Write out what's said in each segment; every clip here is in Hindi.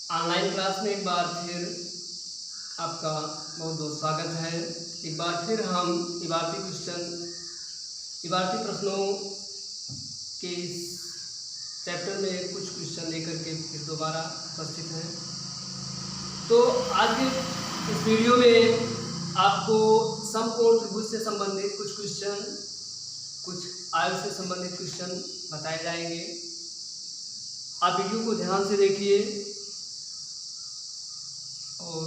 ऑनलाइन क्लास में एक बार फिर आपका बहुत बहुत स्वागत है। एक बार फिर हम इबारती प्रश्नों के इस चैप्टर में कुछ क्वेश्चन लेकर के फिर दोबारा उपस्थित हैं। तो आज के इस वीडियो में आपको समकोण त्रिभुज से संबंधित कुछ क्वेश्चन, कुछ आयु से संबंधित क्वेश्चन बताए जाएंगे। आप वीडियो को ध्यान से देखिए और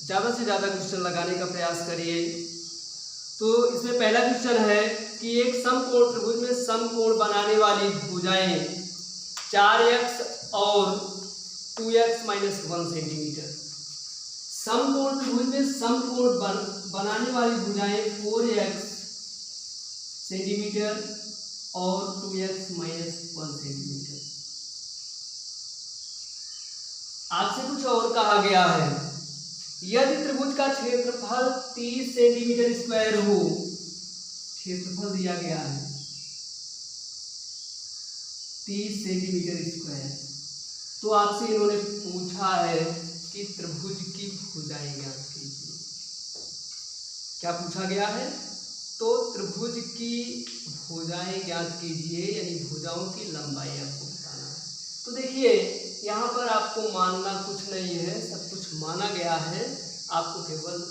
ज़्यादा से ज़्यादा क्वेश्चन लगाने का प्रयास करिए। तो इसमें पहला क्वेश्चन है कि एक समकोण त्रिभुज में समकोण बनाने वाली भुजाएं 4x और 2x - 1 सेंटीमीटर। समकोण त्रिभुज में समकोण बनाने वाली भुजाएं 4x सेंटीमीटर और 2x - 1 सेंटीमीटर। आपसे कुछ और कहा गया है, यदि त्रिभुज का क्षेत्रफल 30 सेंटीमीटर स्क्वायर हो, क्षेत्रफल दिया गया है 30 सेंटीमीटर स्क्वायर, तो आपसे इन्होंने पूछा है कि त्रिभुज की भुजाएं ज्ञात कीजिए। क्या पूछा गया है? तो त्रिभुज की भुजाएं ज्ञात कीजिए, यानी भुजाओं की लंबाई आपको बताना है। तो देखिए यहाँ पर आपको मानना कुछ नहीं है, सब कुछ माना गया है। आपको केवल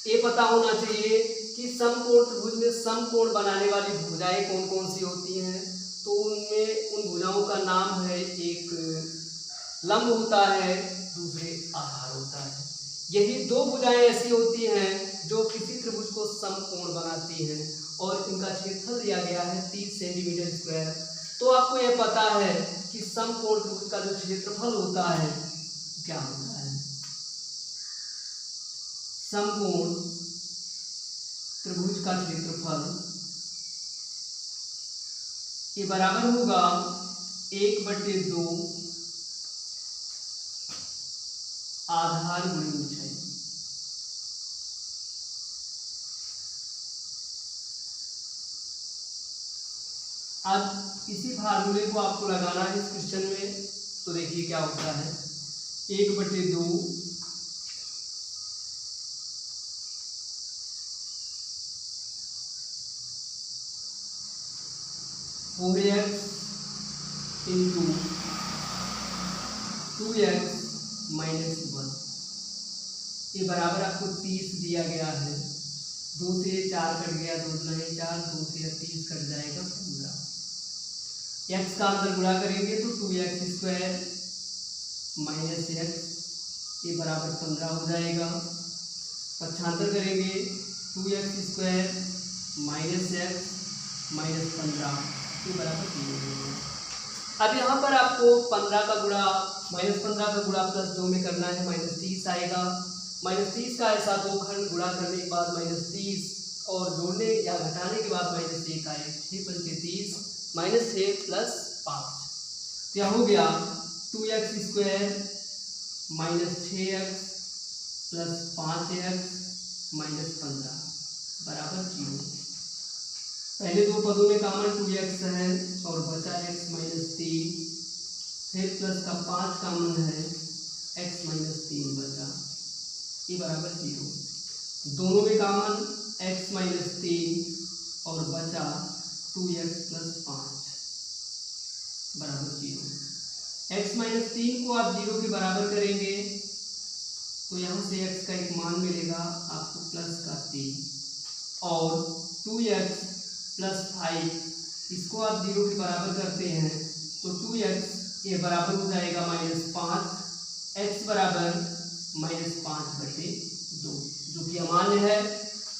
ये पता होना चाहिए कि समकोण त्रिभुज में समकोण बनाने वाली भुजाएं कौन कौन सी होती हैं। तो उनमें उन भुजाओं का नाम है, एक लंब होता है, दूसरे आधार होता है। यही दो भुजाएं ऐसी होती हैं जो किसी त्रिभुज को समकोण बनाती हैं और इनका क्षेत्रफल दिया गया है 30 सेंटीमीटर स्क्वायर। तो आपको यह पता है कि समकोण त्रिभुज का जो क्षेत्रफल होता है क्या होता है। समकोण त्रिभुज का क्षेत्रफल ये बराबर होगा 1/2 आधार गुणित ऊंचाई। अब इसी फार्मूले को आपको लगाना है इस क्वेश्चन में। तो देखिए क्या होता है, 1/2 4x इंटू 2x - 1। ये बराबर आपको 30 दिया गया है। 2 से 4 कट गया, 2 दूनी 4, 2 से 30 कट जाएगा 15। x का अंदर गुणा करेंगे तो 2x स्क्वायर माइनस x, ये बराबर 15 हो जाएगा। पक्षांतर करेंगे 2x square minus x minus 15, ये बराबर 0 होगा। अब यहाँ पर आपको 15 का गुणा -15 का गुणा +2 में करना है, -30 आएगा। -30 का ऐसा दो खंड गुणा करने के बाद -30 और जोड़ने या घटाने के बाद -1 आए, 6 × 5 = 30, -6 + 5, तो यह हो गया 2x स्क्वायर -6x + 5x - 15 बराबर 0। पहले दो पदों में कॉमन 2x है और बचा x - 3, फिर प्लस का 5 कॉमन है, x - 3 बचा, ये बराबर 0। दोनों में कॉमन x - 3 और बचा 2x + 5 बराबर 0। x - 3 को आप 0 के बराबर करेंगे तो यहाँ से x का एक मान मिलेगा आपको +3, और 2x + 5 इसको आप 0 के बराबर करते हैं तो 2x ये बराबर हो जाएगा -5, x बराबर -5/2, जो कि अमान्य है।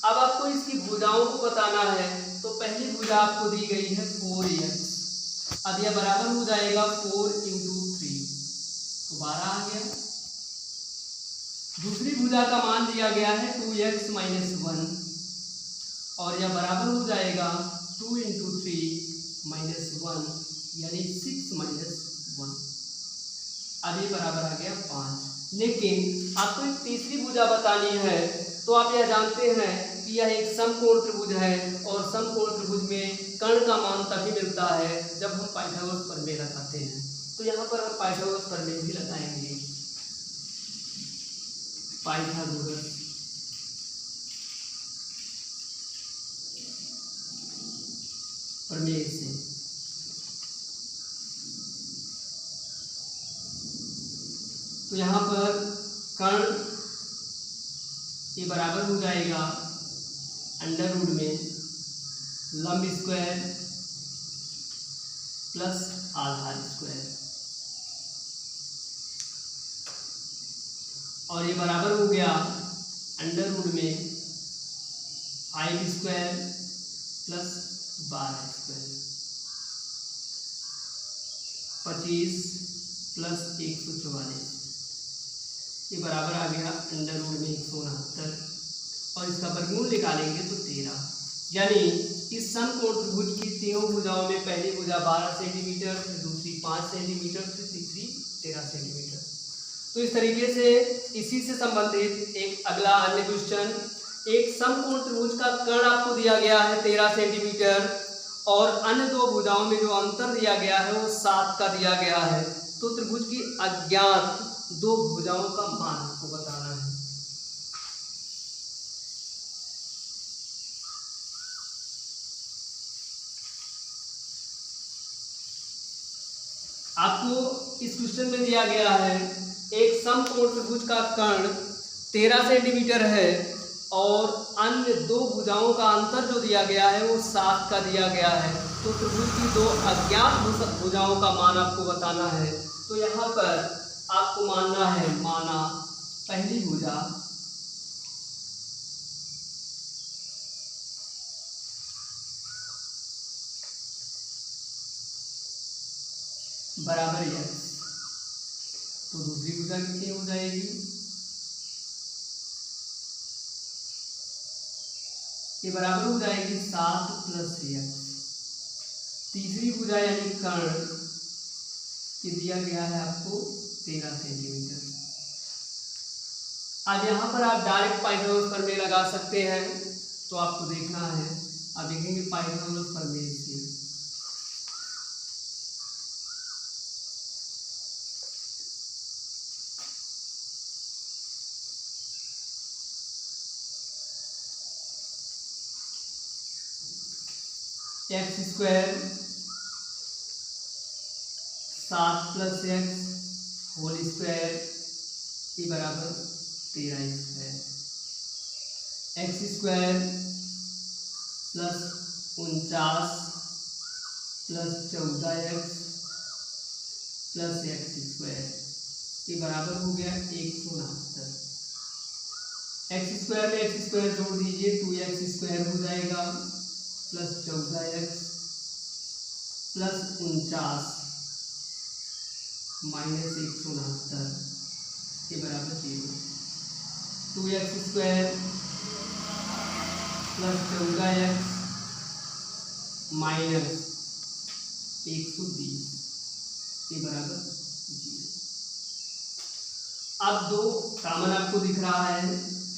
अब आपको इसकी भुजाओं को बताना है। तो पहली भुजा आपको दी गई है 4x, अब यह बराबर हो जाएगा 4 × 3, तो 12 आ गया। दूसरी भुजा का मान दिया गया है 2x - 1 और यह बराबर हो जाएगा 2 × 3 - 1, यानी 6 - 1, अब ये बराबर आ गया 5। लेकिन आपको एक तीसरी भुजा बतानी है। तो आप यह जानते हैं कि यह एक समकोण त्रिभुज है और समकोण त्रिभुज में कर्ण का मान तभी मिलता है जब हम पाइथागोरस प्रमेय लगाते हैं। तो यहाँ पर हम पाइथागोरस प्रमेय भी लगाएंगे। पाइथागोरस प्रमेय से। तो यहाँ पर कर्ण ये बराबर हो जाएगा अंडर रूट में लंब स्क्वायर प्लस आधार स्क्वायर, और ये बराबर हो गया अंडर रूट में 5 स्क्वायर प्लस 12 स्क्वायर, 25 प्लस 144, ये बराबर आ गया अंडर रूट में 169, और इसका वर्गमूल निकालेंगे तो 13। यानी इस समकोण त्रिभुज की तीनों भुजाओं में पहली भुजा 12 सेंटीमीटर, फिर दूसरी 5 सेंटीमीटर, फिर तीसरी 13 सेंटीमीटर। तो इस तरीके से इसी से संबंधित एक अगला अन्य क्वेश्चन, एक समकोण त्रिभुज का कर्ण आपको दिया गया है 13 सेंटीमीटर और अन्य दो भुजाओं में जो अंतर दिया गया है वो 7 का दिया गया है। तो त्रिभुज की अज्ञात दो भुजाओं का मान आपको बताना है। आपको इस क्वेश्चन में दिया गया है एक समकोण त्रिभुज का कर्ण 13 सेंटीमीटर है और अन्य दो भुजाओं का अंतर जो दिया गया है वो 7 का दिया गया है। तो त्रिभुज की दो अज्ञात भुजाओं का मान आपको बताना है। तो यहाँ पर आपको मानना है, माना पहली भुजा बराबर x, तो दूसरी भुजा कितनी हो जाएगी, ये बराबर हो जाएगी 7 प्लस x। तीसरी भुजा यानी कर्ण ये दिया गया है आपको 13 सेंटीमीटर। अब यहाँ पर आप डायरेक्ट पाइथागोरस प्रमेय लगा सकते हैं, तो आपको देखना है, आप देखेंगे पाइथागोरस प्रमेय से x square 7 plus x whole square ये बराबर 13 square, x square plus 49 plus 14x plus x square ये बराबर हो गया 169। एक्स स्क्वायर में एक्स स्क्वायर जोड़ दीजिए 2x स्क्वायर हो जाएगा प्लस 14x प्लस 49 माइनस 169 ये बराबर 0। 2x square plus 14x minus 120 ये बराबर 0। अब दो कॉमन आपको दिख रहा है,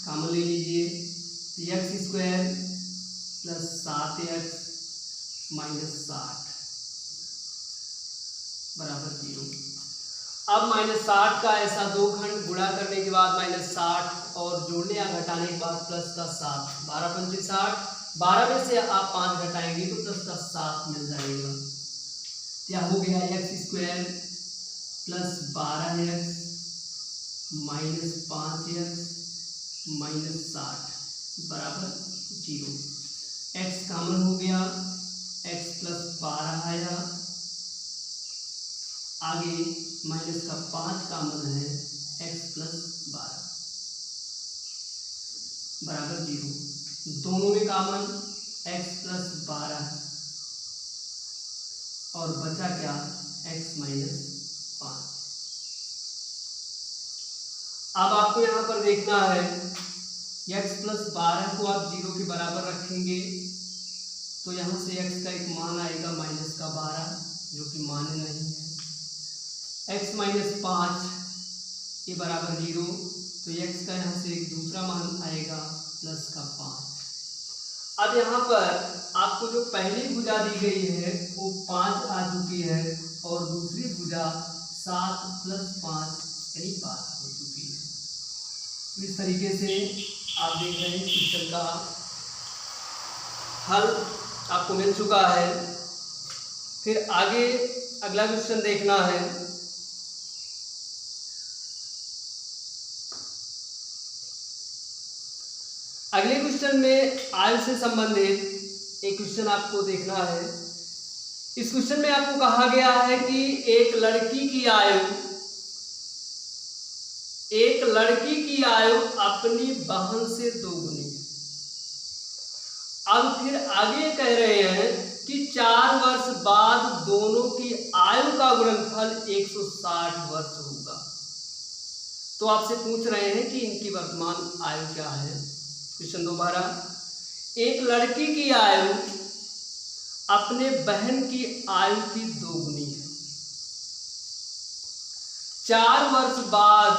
कॉमन ले लीजिए, x square plus 7x minus 60 बराबर 0। अब माइनस 60 का ऐसा दो खंड गुणा करने के बाद माइनस 60 और जोड़ने या घटाने के बाद प्लस का 7, 12 पंचे 60, 12 में से आप 5 घटाएंगे तो प्लस का 7 मिल जाएगा। क्या हो गया, x square plus 12x minus 5x minus 60 बराबर 0। x कॉमन हो गया, x प्लस 12 आया, आगे माइनस का 5 कॉमन है, x प्लस 12 बराबर 0। दोनों में कॉमन x प्लस 12 और बचा क्या, x माइनस 5। अब आपको यहाँ पर देखना है, x प्लस 12 को आप 0 के बराबर रखेंगे तो यहाँ से x का एक मान आएगा माइनस का 12 जो कि मान्य नहीं है। x माइनस 5 ये बराबर 0, तो x का यहाँ से एक दूसरा मान आएगा प्लस का 5। अब यहाँ पर आपको जो पहली भुजा दी गई है वो 5 आ चुकी है और दूसरी भुजा 7 प्लस 5 यानी 12 हो चुकी है। तो इस तरीके से आप देख रहे हैं क्वेश्चन का हल आपको मिल चुका है। फिर आगे अगला क्वेश्चन देखना है। अगले क्वेश्चन में आयु से संबंधित एक क्वेश्चन आपको देखना है। इस क्वेश्चन में आपको कहा गया है कि एक लड़की की आयु अपनी बहन से दोगुनी। अब फिर आगे कह रहे हैं कि 4 वर्ष बाद दोनों की आयु का गुणनफल 160 वर्ष होगा। तो आपसे पूछ रहे हैं कि इनकी वर्तमान आयु क्या है। क्वेश्चन दोबारा, एक लड़की की आयु अपने बहन की आयु की दोगुनी है। 4 वर्ष बाद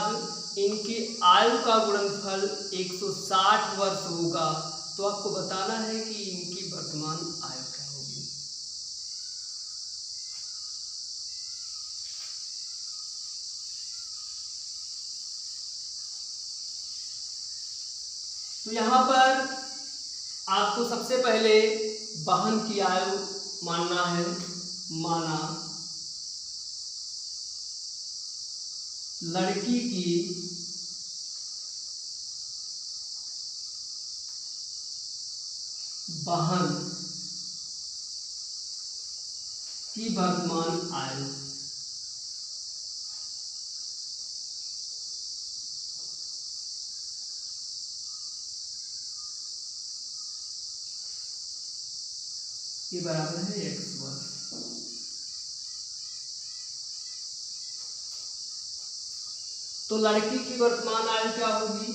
इनकी आयु का गुणनफल 160 वर्ष होगा। तो आपको बताना है कि इनकी वर्तमान आयु क्या होगी। तो यहां पर आपको सबसे पहले बहन की आयु मानना है। माना लड़की की बहन की वर्तमान आयु। ये बराबर है x वर्ष। तो लड़की की वर्तमान आयु क्या होगी?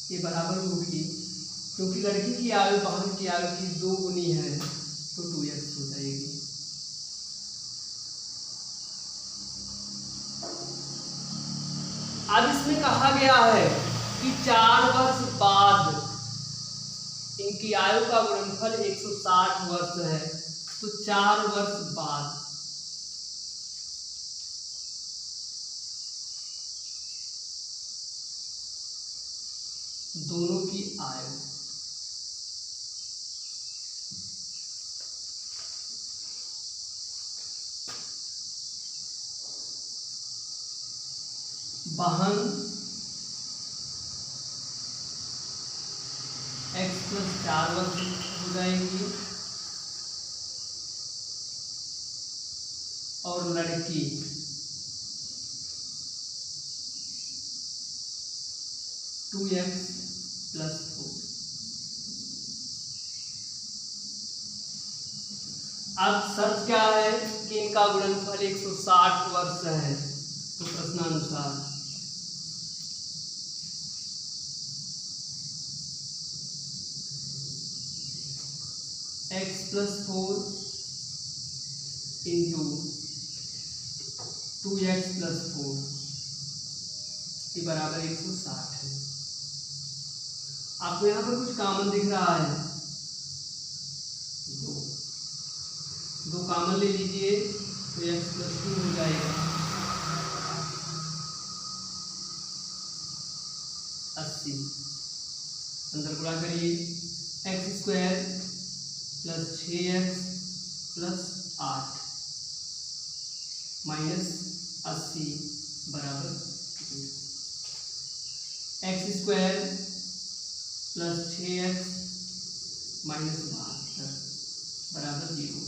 ये बराबर होगी, क्योंकि लड़की की आयु बहन की आयु की 2 गुनी है, तो 2x हो जाएगी। अब इसमें कहा गया है कि 4 वर्ष बाद इनकी आयु का गुणनफल 160 वर्ष है। तो 4 वर्ष बाद दोनों की आयु बहन x + 4 वर्ष हो जाएगी और लड़की टू x + 4। अब शर्त क्या है कि इनका गुणनफल 160 वर्ष है। तो प्रश्नानुसार x + 4 इंटू 2x + 4 ये बराबर 160 है। आपको यहाँ पर कुछ कॉमन दिख रहा है, 2 कॉमन ले लीजिए तो x + 2 हो जाएगा 80। अंदर गुणा करिए, x² + 6x + 8 - 80 बराबर x² + 6x - 72 बराबर 0।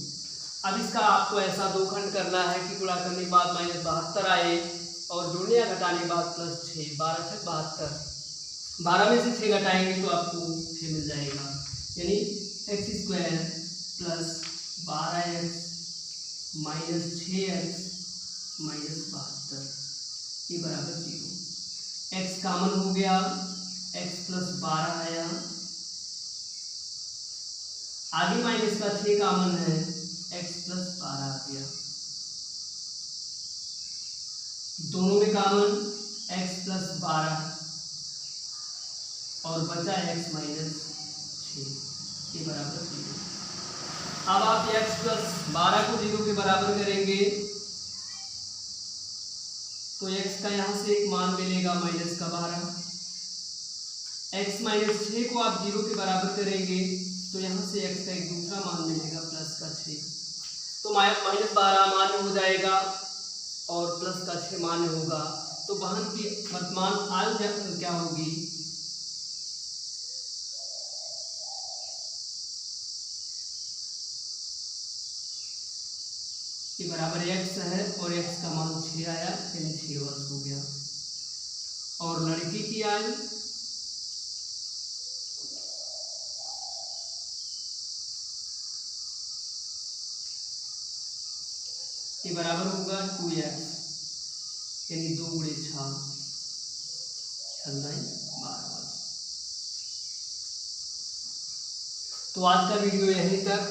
अब इसका आपको ऐसा 2 खंड करना है कि गुणा करने के बाद -72 आए और जोड़ने या घटाने के बाद +6, 12 × 72। 12 में से 6 घटाएंगे तो आपको 6 मिल जाएगा, यानी x² + 12x - 6x - 72 ये बराबर 0। x कॉमन हो गया, x + 12 आया, आगे माइनस का 6 कॉमन है, x + 12 आ गया। दोनों में कॉमन x + 12 और बचा x माइनस 6, ये बराबर 0। अब आप x प्लस 12 को 0 के बराबर करेंगे तो x का यहाँ से एक मान मिलेगा माइनस का 12। x माइनस 6 को आप 0 के बराबर करेंगे तो यहाँ से x का एक दूसरा मान मिलेगा प्लस का 6। तो माइनस 12 मान्य हो जाएगा और प्लस का 6 मान्य होगा। तो वहन की वर्तमान आल क्या होगी, ये बराबर x है और x का मान 6 आया, यानी 6 वर्ष हो गया। और लड़की की आयु ये बराबर होगा 2x, यानी 2 गुणे 6 12 वर्ष। तो आज का वीडियो यहीं तक।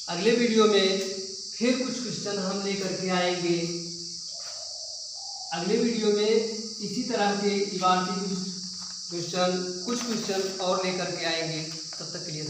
अगले वीडियो में फिर कुछ क्वेश्चन हम लेकर के आएंगे। अगले वीडियो में इसी तरह के इबारती कुछ क्वेश्चन और लेकर के आएंगे। तब तक के लिए